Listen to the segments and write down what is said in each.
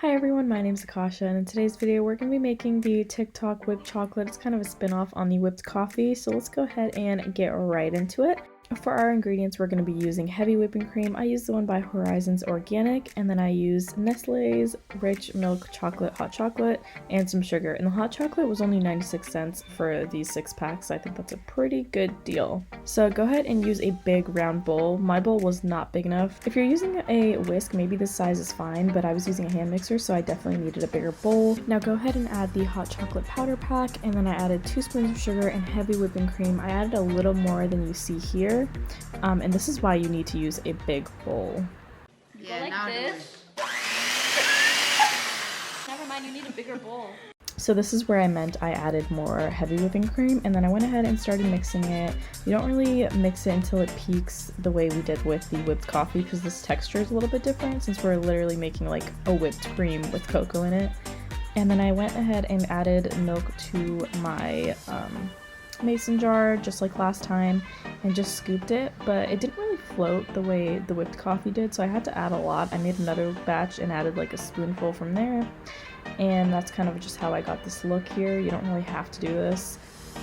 Hi everyone, my name is Akasha, and in today's video we're going to be making the TikTok whipped chocolate. It's kind of a spin-off on the whipped coffee, so let's go ahead and get right into it. For our ingredients, we're going to be using heavy whipping cream. I use the one by Horizons Organic, and then I use Nestle's Rich Milk Chocolate Hot Chocolate and some sugar. And the hot chocolate was only 96 cents for these 6 packs. I think that's a pretty good deal. So go ahead and use a big round bowl. My bowl was not big enough. If you're using a whisk, maybe this size is fine, but I was using a hand mixer, so I definitely needed a bigger bowl. Now go ahead and add the hot chocolate powder pack, and then I added 2 spoons of sugar and heavy whipping cream. I added a little more than you see here. And this is why you need to use a big bowl. Yeah, like now this. Never mind, you need a bigger bowl. So this is where I meant I added more heavy whipping cream, and then I went ahead and started mixing it. You don't really mix it until it peaks the way we did with the whipped coffee, because this texture is a little bit different since we're literally making like a whipped cream with cocoa in it. And then I went ahead and added milk to my mason jar just like last time and just scooped it, but it didn't really float the way the whipped coffee did, so I had to add a lot. I made another batch and added like a spoonful from there, and that's kind of just how I got this look here. You don't really have to do this,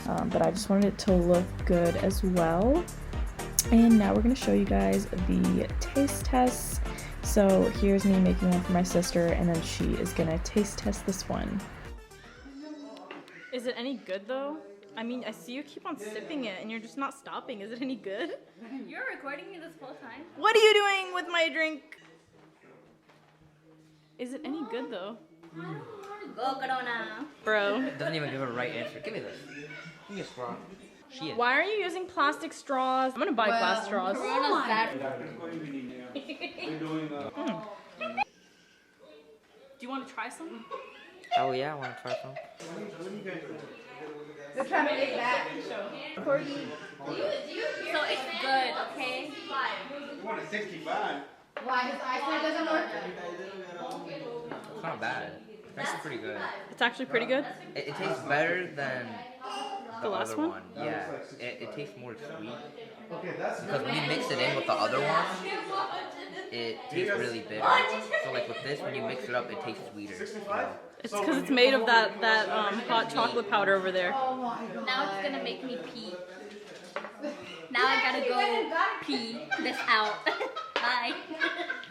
but I just wanted it to look good as well. And now we're going to show you guys the taste tests. So here's me making one for my sister, and then she is going to taste test this one. Is it any good though? I mean, I see you keep on sipping it and you're just not stopping. Is it any good? You're recording me this whole time? What are you doing with my drink? Is it any good though? Go, Corona. Bro. doesn't even give a right answer. Give me this. Give me a straw. She is. Why are you using plastic straws? I'm gonna buy glass straws. Corona's bad. Do you want to try some? Oh yeah, I want to try some. They're trying to make that. So it's good, okay? You want a 65? Why? His eyesight doesn't work? It's not bad. It's actually pretty good. It's actually pretty good. It tastes better than The last other one? Yeah, it tastes more sweet. Because when you mix it in with the other one, it tastes really bitter. So like with this, when you mix it up, it tastes sweeter. You know? It's because it's made of that hot chocolate powder over there. Now it's gonna make me pee. Now I gotta go pee this out. Bye.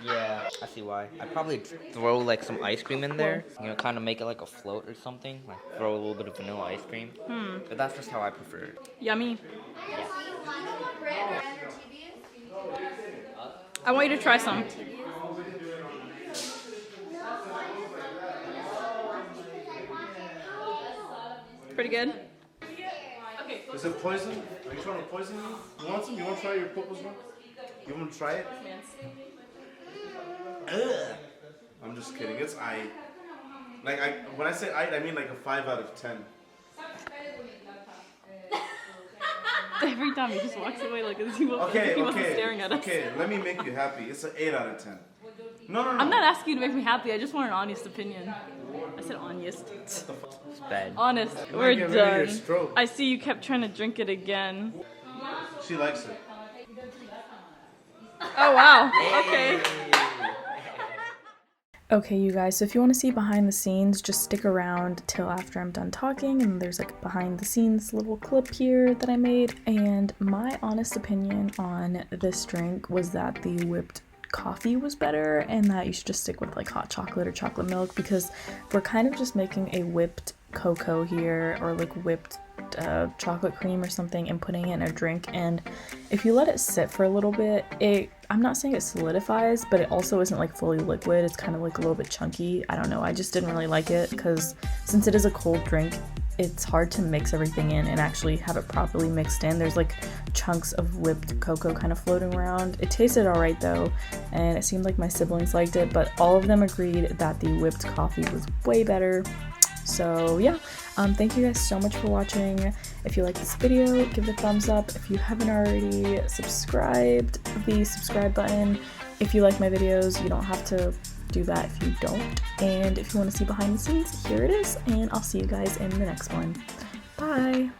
Yeah, I see why. I'd probably throw like some ice cream in there. You know, kind of make it like a float or something. Like throw a little bit of vanilla ice cream. But that's just how I prefer it. Yummy. Yeah. I want you to try some. Pretty good. Is it poison? Are you trying to poison me? You want some? You want to try your purpose one? You want to try it? Ugh. I'm just kidding. It's I. Like when I say I mean like a 5 out of 10. Every time he just walks away like as he wasn't staring at us. Okay, let me make you happy. It's an 8 out of 10. No. I'm not asking you to make me happy. I just want an honest opinion. I said honest. It's bad. Honest. might We're get rid of your done. stroke. I see you kept trying to drink it again. She likes it. Oh wow. Okay. Okay, you guys, so if you want to see behind the scenes, just stick around till after I'm done talking, and there's like a behind the scenes little clip here that I made. And my honest opinion on this drink was that the whipped coffee was better, and that you should just stick with like hot chocolate or chocolate milk, because we're kind of just making a whipped cocoa here, or like whipped chocolate cream or something, and putting it in a drink. And if you let it sit for a little bit, I'm not saying it solidifies, but it also isn't like fully liquid. It's kind of like a little bit chunky. I don't know, I just didn't really like it, because since it is a cold drink, it's hard to mix everything in and actually have it properly mixed in. There's like chunks of whipped cocoa kind of floating around. It tasted alright though, and it seemed like my siblings liked it, but all of them agreed that the whipped coffee was way better. So yeah, thank you guys so much for watching. If you like this video, give it a thumbs up. If you haven't already subscribed, the subscribe button. If you like my videos, you don't have to do that if you don't. And if you want to see behind the scenes, here it is, and I'll see you guys in the next one. Bye.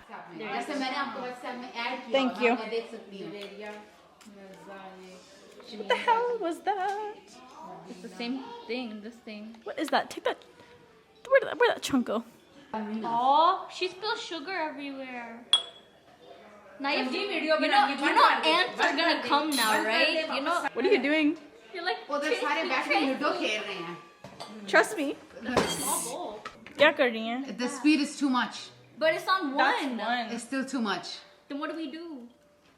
Thank you. What the hell was that? It's the same thing, this thing. What is that? Take that. Where'd that chunk go? Oh, she spilled sugar everywhere. Now you know ants are gonna come now, right? You know. What are you doing? You're like. Trust me. That's a small bowl. क्या कर रही हैं? The speed is too much. But it's on one. It's still too much. Then what do we do?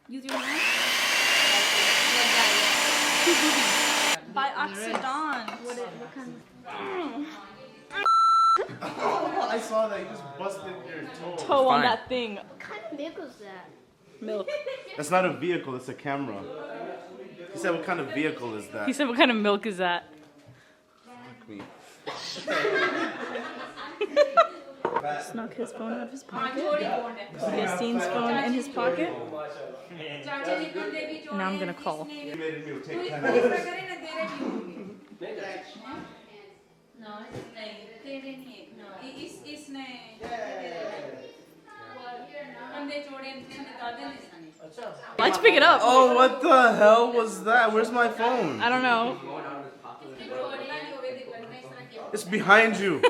Use your hand? By accident. What kind I saw that. You just busted your toe. Toe on Fine. that thing. What kind of milk was that? Milk. That's not a vehicle. It's a camera. He said, "What kind of vehicle is that?" He said, "What kind of milk is that?" Snuck his phone out of his pocket. His scene's phone in his pocket. And now I'm gonna call. You made me take 10 minutes. Why'd you pick it up? Oh, what the hell was that? Where's my phone? I don't know. It's behind you.